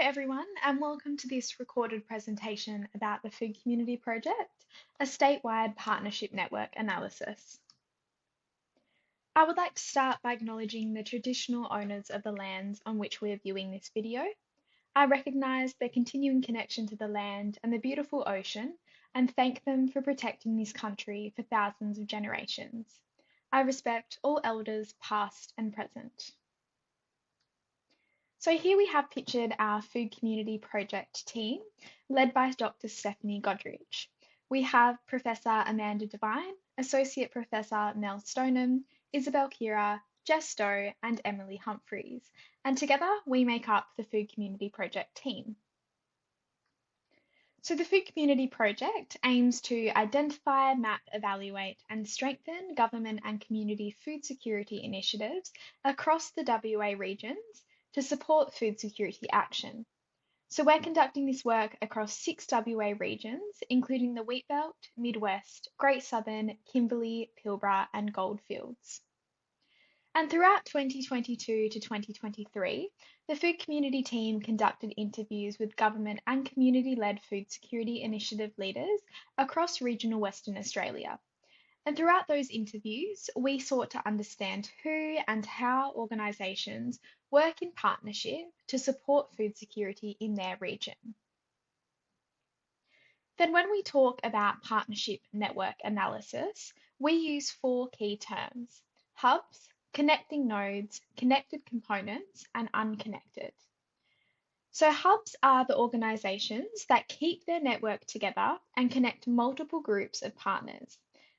everyone, and welcome to this recorded presentation about the Food Community Project, a statewide partnership network analysis. I would like to start by acknowledging the traditional owners of the lands on which we are viewing this video. I recognise their continuing connection to the land and the beautiful ocean, and thank them for protecting this country for thousands of generations. I respect all elders past and present. So here we have pictured our Food Community Project team, led by Dr. Stephanie Godrich. We have Professor Amanda Devine, Associate Professor Mel Stoneham, Isabel Kira, Jess Stowe, and Emily Humphreys, and together we make up the Food Community Project team. So the Food Community Project aims to identify, map, evaluate, and strengthen government and community food security initiatives across the WA regions to support food security action. So we're conducting this work across 6 WA regions, including the Wheatbelt, Midwest, Great Southern, Kimberley, Pilbara, and Goldfields. And throughout 2022 to 2023, the Food Community team conducted interviews with government and community-led food security initiative leaders across regional Western Australia. And throughout those interviews, we sought to understand who and how organisations work in partnership to support food security in their region. Then when we talk about partnership network analysis, we use 4 key terms: hubs, connecting nodes, connected components, and unconnected. So hubs are the organisations that keep their network together and connect multiple groups of partners.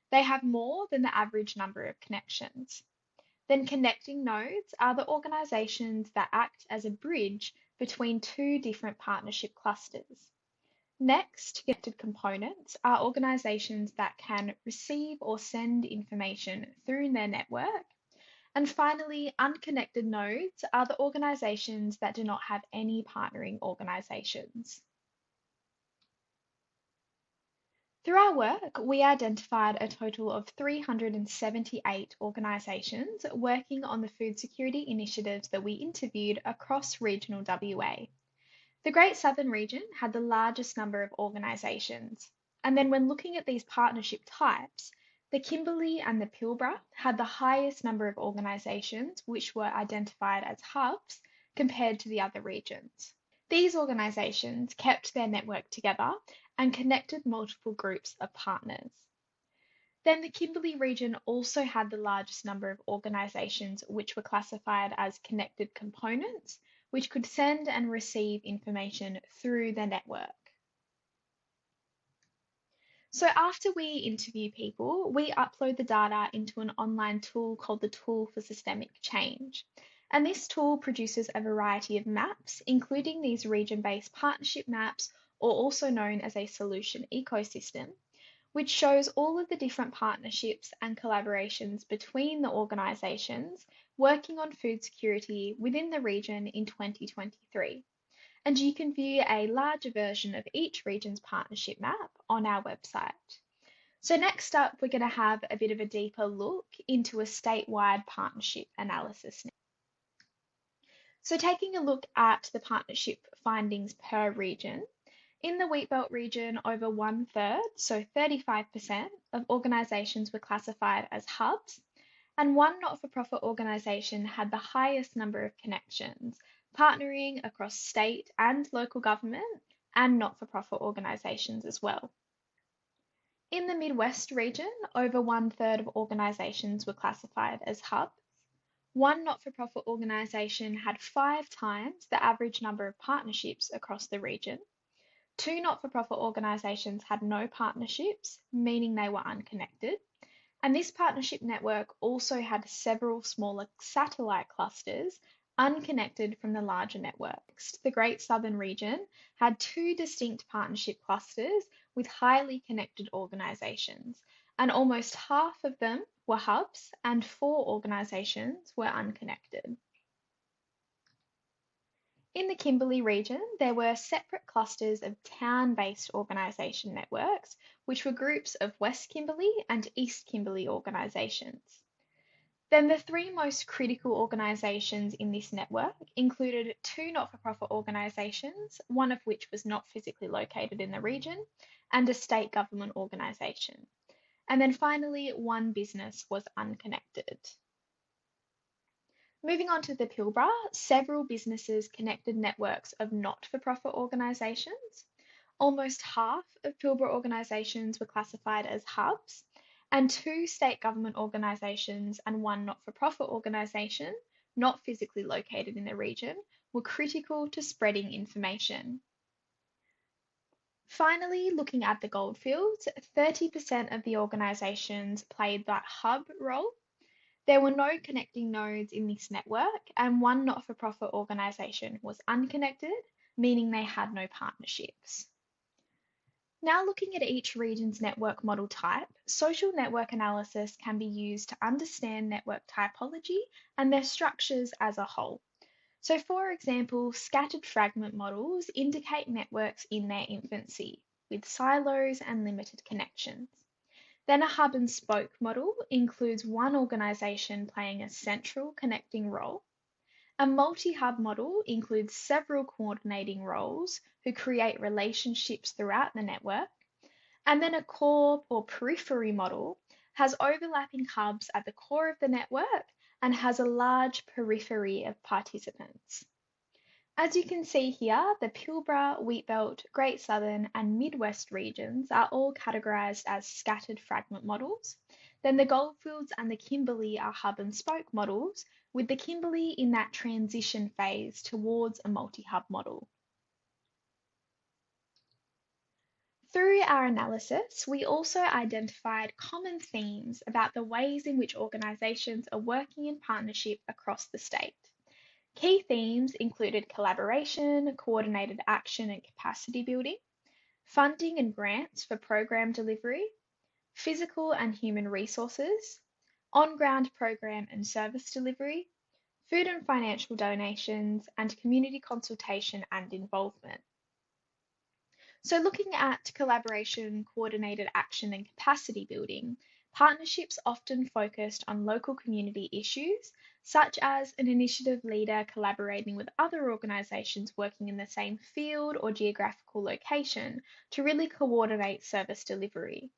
They have more than the average number of connections. Then connecting nodes are the organisations that act as a bridge between 2 different partnership clusters. Next, connected components are organisations that can receive or send information through their network. And finally, unconnected nodes are the organisations that do not have any partnering organisations. Through our work, we identified a total of 378 organisations working on the food security initiatives that we interviewed across regional WA. The Great Southern region had the largest number of organisations, and then when looking at these partnership types, the Kimberley and the Pilbara had the highest number of organisations which were identified as hubs compared to the other regions. These organisations kept their network together and connected multiple groups of partners. Then the Kimberley region also had the largest number of organisations which were classified as connected components, which could send and receive information through their network. So after we interview people, we upload the data into an online tool called the Tool for Systemic Change. And this tool produces a variety of maps, including these region-based partnership maps, or also known as a solution ecosystem, which shows all of the different partnerships and collaborations between the organisations working on food security within the region in 2023. And you can view a larger version of each region's partnership map on our website. So next up, we're going to have a bit of a deeper look into a statewide partnership analysis. So taking a look at the partnership findings per region, in the Wheatbelt region, over 1/3, so 35% of organisations were classified as hubs, and one not-for-profit organisation had the highest number of connections, partnering across state and local government and not-for-profit organisations as well. In the Midwest region, over 1/3 of organisations were classified as hubs. One not-for-profit organisation had 5 times the average number of partnerships across the region. 2 not-for-profit organisations had no partnerships, meaning they were unconnected. And this partnership network also had several smaller satellite clusters unconnected from the larger networks. The Great Southern region had 2 distinct partnership clusters with highly connected organisations, and almost half of them were hubs and 4 organisations were unconnected. In the Kimberley region, there were separate clusters of town-based organisation networks, which were groups of West Kimberley and East Kimberley organisations. Then the three most critical organisations in this network included two not-for-profit organisations, one of which was not physically located in the region, and a state government organisation. And then finally, one business was unconnected. Moving on to the Pilbara, several businesses connected networks of not-for-profit organisations. Almost half of Pilbara organisations were classified as hubs, and two state government organisations and one not-for-profit organisation, not physically located in the region, were critical to spreading information. Finally, looking at the goldfields, 30% of the organisations played that hub role. There were no connecting nodes in this network, and one not-for-profit organisation was unconnected, meaning they had no partnerships. Now looking at each region's network model type, social network analysis can be used to understand network typology and their structures as a whole. So for example, scattered fragment models indicate networks in their infancy, with silos and limited connections. Then a hub and spoke model includes one organisation playing a central connecting role. A multi-hub model includes several coordinating roles who create relationships throughout the network. And then a core or periphery model has overlapping hubs at the core of the network and has a large periphery of participants. As you can see here, the Pilbara, Wheatbelt, Great Southern and Midwest regions are all categorised as scattered fragment models. Then the Goldfields and the Kimberley are hub and spoke models, with the Kimberley in that transition phase towards a multi-hub model. Through our analysis, we also identified common themes about the ways in which organisations are working in partnership across the state. Key themes included collaboration, coordinated action and capacity building, funding and grants for program delivery, physical and human resources, on-ground program and service delivery, food and financial donations, and community consultation and involvement. So looking at collaboration, coordinated action and capacity building, partnerships often focused on local community issues, such as an initiative leader collaborating with other organisations working in the same field or geographical location to really coordinate service delivery.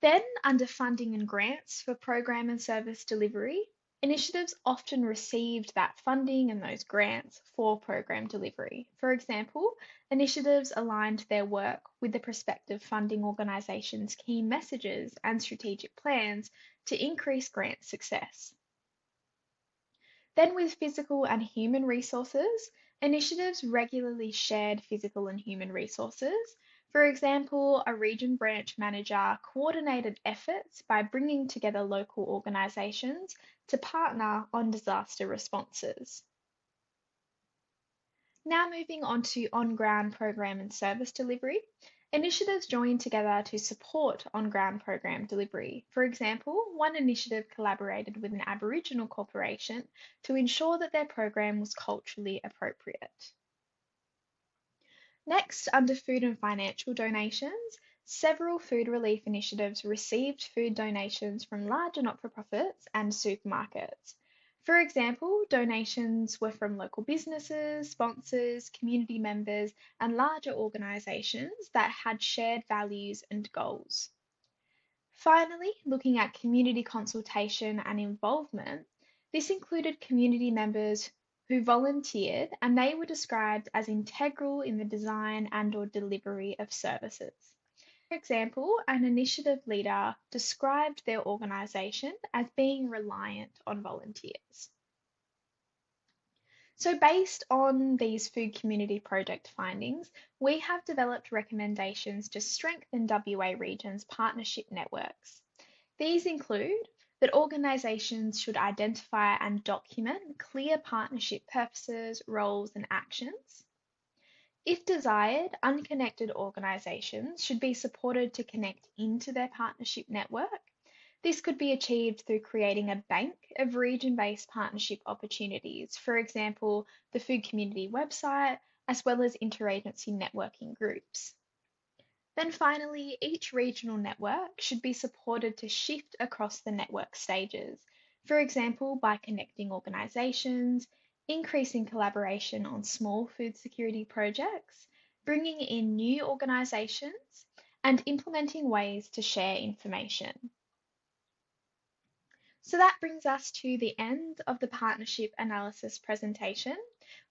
Then, under funding and grants for program and service delivery, initiatives often received that funding and those grants for program delivery. For example, initiatives aligned their work with the prospective funding organisation's key messages and strategic plans to increase grant success. Then with physical and human resources, initiatives regularly shared physical and human resources. For example, a region branch manager coordinated efforts by bringing together local organisations to partner on disaster responses. Now moving on to on-ground program and service delivery. Initiatives joined together to support on-ground program delivery. For example, one initiative collaborated with an Aboriginal corporation to ensure that their program was culturally appropriate. Next, under food and financial donations, several food relief initiatives received food donations from larger not-for-profits and supermarkets. For example, donations were from local businesses, sponsors, community members, and larger organisations that had shared values and goals. Finally, looking at community consultation and involvement, this included community members who volunteered and they were described as integral in the design and/or delivery of services. For example, an initiative leader described their organisation as being reliant on volunteers. So based on these food community project findings, we have developed recommendations to strengthen WA Region's partnership networks. These include that organisations should identify and document clear partnership purposes, roles and actions. If desired, unconnected organisations should be supported to connect into their partnership network. This could be achieved through creating a bank of region-based partnership opportunities, for example, the Food Community website, as well as interagency networking groups. Then finally, each regional network should be supported to shift across the network stages, for example, by connecting organisations, increasing collaboration on small food security projects, bringing in new organisations, and implementing ways to share information. So that brings us to the end of the partnership analysis presentation.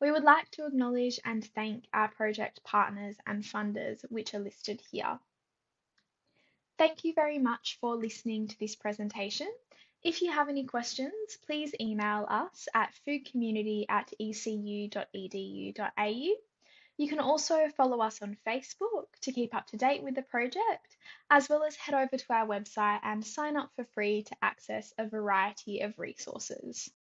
We would like to acknowledge and thank our project partners and funders, which are listed here. Thank you very much for listening to this presentation. If you have any questions, please email us at foodcommunity@ecu.edu.au. You can also follow us on Facebook to keep up to date with the project, as well as head over to our website and sign up for free to access a variety of resources.